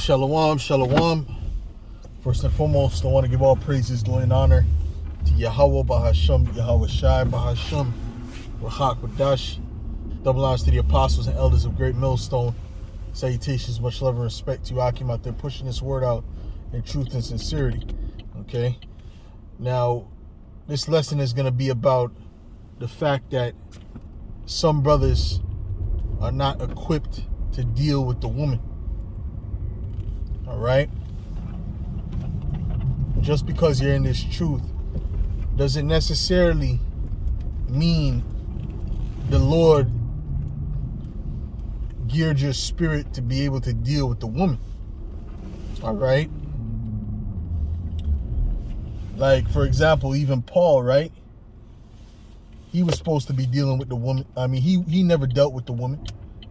Shalom, shalom. First and foremost, I want to give all praises, glory, and honor to Yahweh Bahasham, Yahweh Shai Bahasham, Rahak Wadash. Double honors to the apostles and elders of Great Millstone. Salutations, much love and respect to you, Akim, out there pushing this word out in truth and sincerity. Okay? Now, this lesson is going to be about the fact that some brothers are not equipped to deal with the woman. All right? Just because you're in this truth doesn't necessarily mean the Lord geared your spirit to be able to deal with the woman. All right? Like, for example, even Paul, right? He was supposed to be dealing with the woman. I mean, he never dealt with the woman,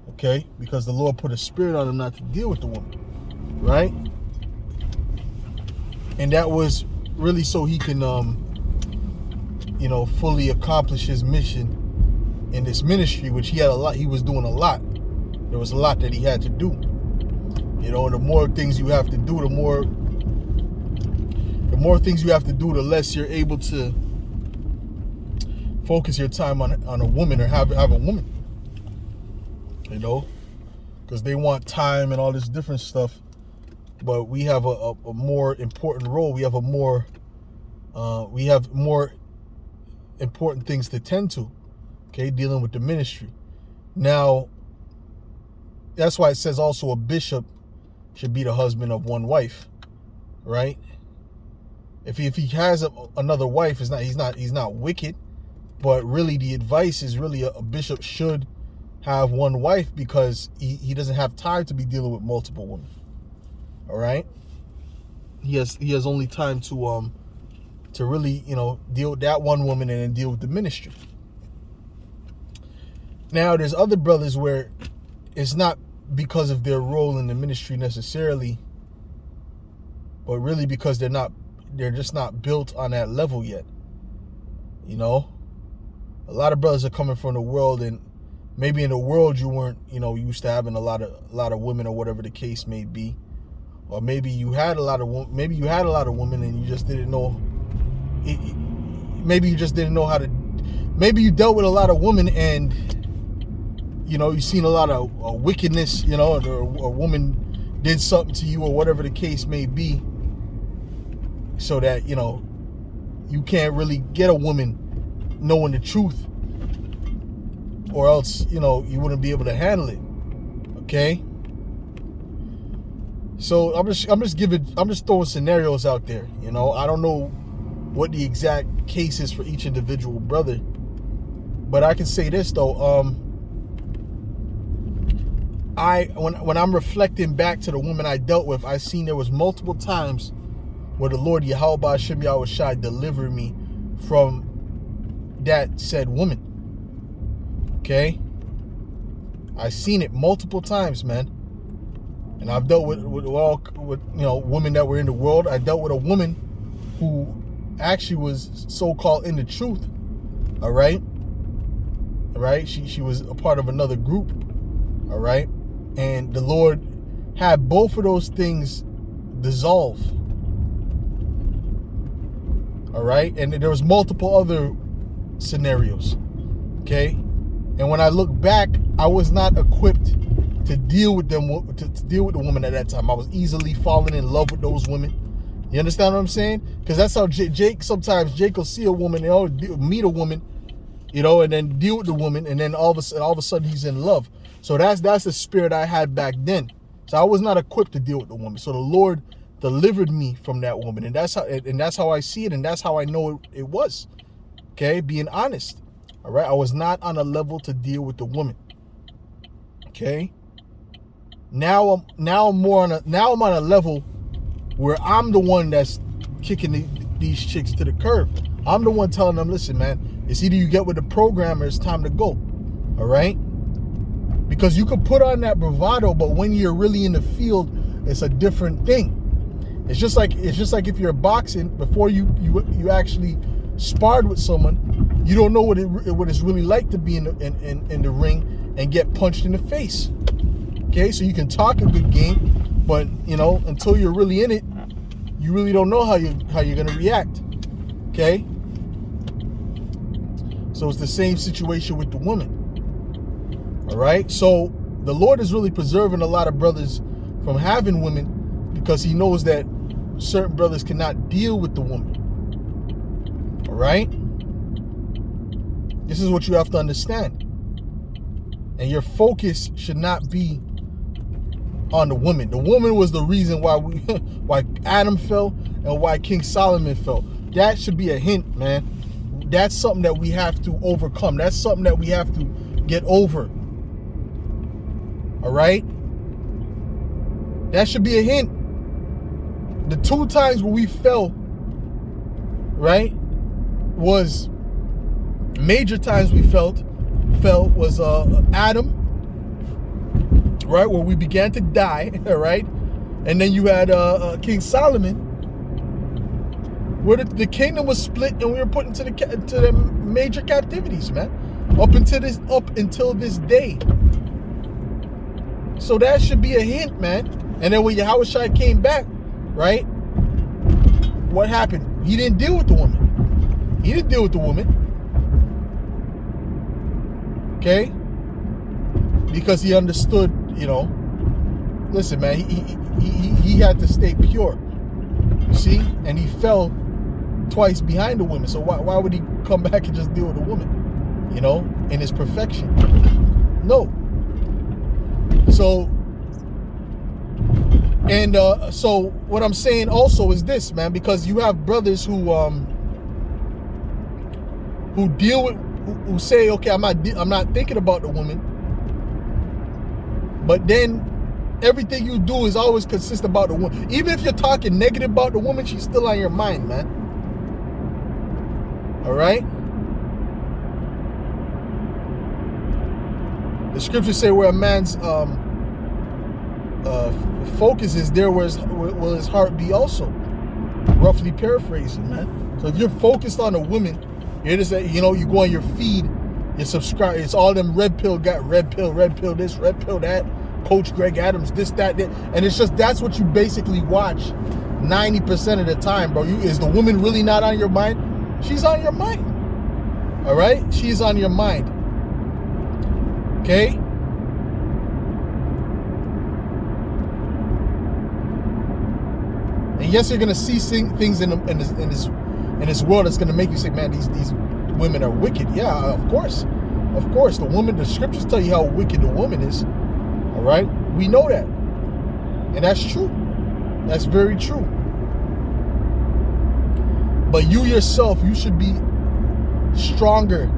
okay? Because the Lord put a spirit on him not to deal with the woman, right? And that was really so he can, fully accomplish his mission in this ministry, which he had a lot. He was doing a lot. There was a lot that he had to do. You know, the more things you have to do, the more things you have to do, the less you're able to focus your time on a woman or have a woman. You know, because they want time and all this different stuff. But we have a more important role. We have more important things to tend to. Okay, dealing with the ministry. Now, that's why it says also a bishop should be the husband of one wife, right? If he has another wife, he's not wicked, but really the advice is really a bishop should have one wife because he doesn't have time to be dealing with multiple women. All right, he has only time to really deal with that one woman and then deal with the ministry. Now there's other brothers where it's not because of their role in the ministry necessarily, but really because they're just not built on that level yet. You know, a lot of brothers are coming from the world, and maybe in the world you weren't used to having a lot of women or whatever the case may be. Or maybe you had a lot of women and you just didn't know. Maybe you just didn't know how to. Maybe you dealt with a lot of women and you've seen a lot of wickedness. Or a woman did something to you or whatever the case may be. So that you can't really get a woman knowing the truth, or else you wouldn't be able to handle it. Okay. So I'm just throwing scenarios out there. I don't know what the exact case is for each individual brother, but I can say this though. When I'm reflecting back to the woman I dealt with, I seen there was multiple times where the Lord Yahweh Ba'ashem Yahweh Shai delivered me from that said woman. Okay, I seen it multiple times, man. And I've dealt with women that were in the world. I dealt with a woman who actually was so-called in the truth. All right. She was a part of another group. All right. And the Lord had both of those things dissolve. All right. And there was multiple other scenarios. Okay. And when I look back, I was not equipped to deal with them, to deal with the woman at that time. I was easily falling in love with those women. You understand what I'm saying? Because that's how sometimes Jake will see a woman, meet a woman, and then deal with the woman, and then all of a sudden he's in love. So that's the spirit I had back then. So I was not equipped to deal with the woman. So the Lord delivered me from that woman, and that's how I see it, and that's how I know it was. Okay, being honest. All right, I was not on a level to deal with the woman. Okay. Now I'm on a level where I'm the one that's kicking these chicks to the curb. I'm the one telling them, listen, man, it's either you get with the program or it's time to go. All right? Because you could put on that bravado, but when you're really in the field, it's a different thing. It's just like if you're boxing, before you actually sparred with someone, you don't know what it's really like to be in the ring and get punched in the face. Okay, so you can talk a good game, But until you're really in it, you really don't know how you're gonna react. Okay? So it's the same situation with the woman. All right? So the Lord is really preserving a lot of brothers from having women because he knows that certain brothers cannot deal with the woman. All right? This is what you have to understand. And your focus should not be on the woman. The woman was the reason why why Adam fell and why King Solomon fell. That should be a hint, man. That's something that we have to overcome. That's something that we have to get over. All right? That should be a hint. The 2 times where we fell, right, was major times we fell was Adam, right, where we began to die, right? And then you had King Solomon, where the kingdom was split and we were put into the major captivities, man, up until this day. So that should be a hint, man. And then when Yahushua came back, right, what happened? He didn't deal with the woman. He didn't deal with the woman. Okay? Because he understood, listen, man, he had to stay pure. You see? And he fell twice behind the woman. So why would he come back and just deal with the woman? In his perfection. No. So, and so what I'm saying also is this, man, because you have brothers who deal with, who say, okay, I'm not thinking about the woman, but then everything you do is always consist about the woman. Even if you're talking negative about the woman, she's still on your mind, man. All right? The scriptures say where a man's focus is, there will his heart be also. Roughly paraphrasing, man. So if you're focused on a woman, you just you go on your feed, you subscribe. It's all them red pill this, red pill that. Coach Greg Adams, this, that, and it's just that's what you basically watch 90% of the time, bro. Is the woman really not on your mind? She's on your mind. All right, she's on your mind. Okay. And yes, you're gonna see things in this world that's gonna make you say, man, these women are wicked. Yeah, of course. The scriptures tell you how wicked the woman is. All right, we know that, and that's true. That's very true. But you yourself, you should be stronger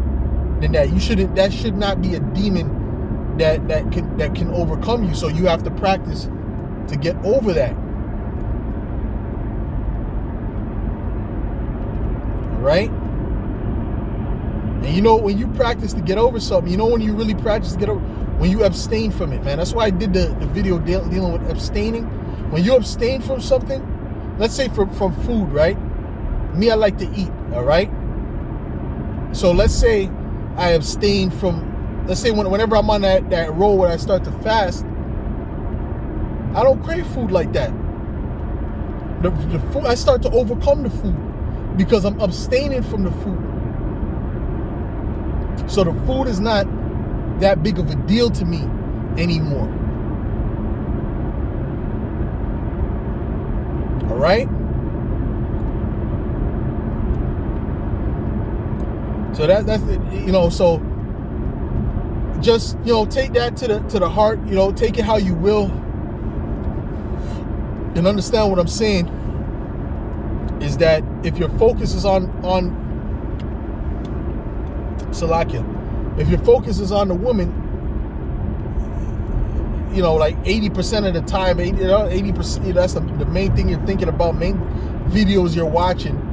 than that. That should not be a demon that can overcome you. So you have to practice to get over that. Right? And when you practice to get over something, when you really practice to get over, when you abstain from it, man. That's why I did the video dealing with abstaining. When you abstain from something, let's say from food, right? Me, I like to eat, all right? So let's say I abstain from, let's say whenever I'm on that road where I start to fast, I don't crave food like that. The food, I start to overcome the food because I'm abstaining from the food. So the food is not that big of a deal to me anymore. All right? So that's it, so just, take that to the heart, take it how you will, and understand what I'm saying is that if your focus is on Salakia, if your focus is on the woman, like 80% of the time, 80%, that's the main thing you're thinking about, main videos you're watching,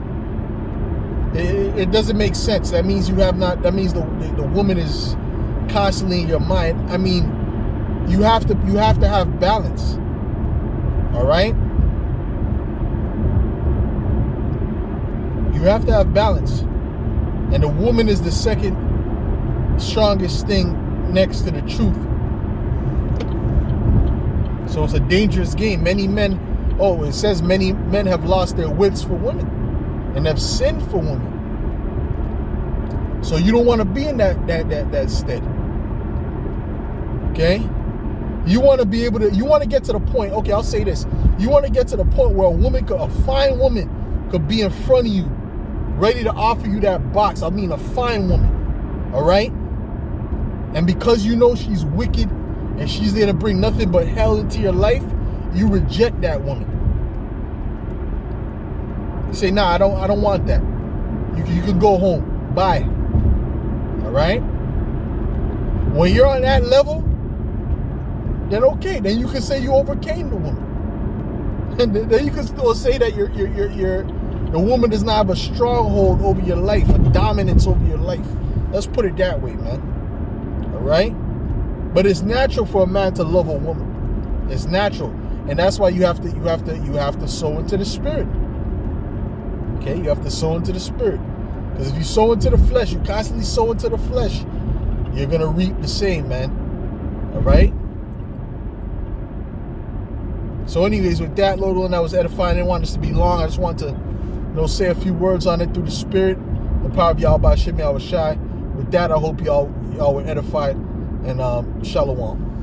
it doesn't make sense. That means that means the woman is constantly in your mind. I mean, you have to have balance. All right? You have to have balance. And the woman is the second strongest thing next to the truth. So it's a dangerous game. Many men, it says many men have lost their wits for women and have sinned for women. So you don't want to be in that stead. Okay? You want to be able to, you want to get to the point, okay, I'll say this. You want to get to the point where a fine woman could be in front of you, ready to offer you that box. I mean, a fine woman. All right? And because you know she's wicked and she's there to bring nothing but hell into your life, you reject that woman. You say, nah, I don't want that. You can go home. Bye. All right? When you're on that level, then okay, then you can say you overcame the woman. And then you can still say that the woman does not have a stronghold over your life, a dominance over your life. Let's put it that way, man. All right? But it's natural for a man to love a woman. It's natural. And that's why you have to sow into the spirit. Okay? You have to sow into the spirit. Because if you sow into the flesh, you constantly sow into the flesh, you're going to reap the same, man. All right? So anyways, with that, Lord willing, that was edifying. I didn't want this to be long. I just want to, say a few words on it through the spirit. The power of Yahweh Shem Yahweh Shai. With that, I hope y'all were edified. And shalom.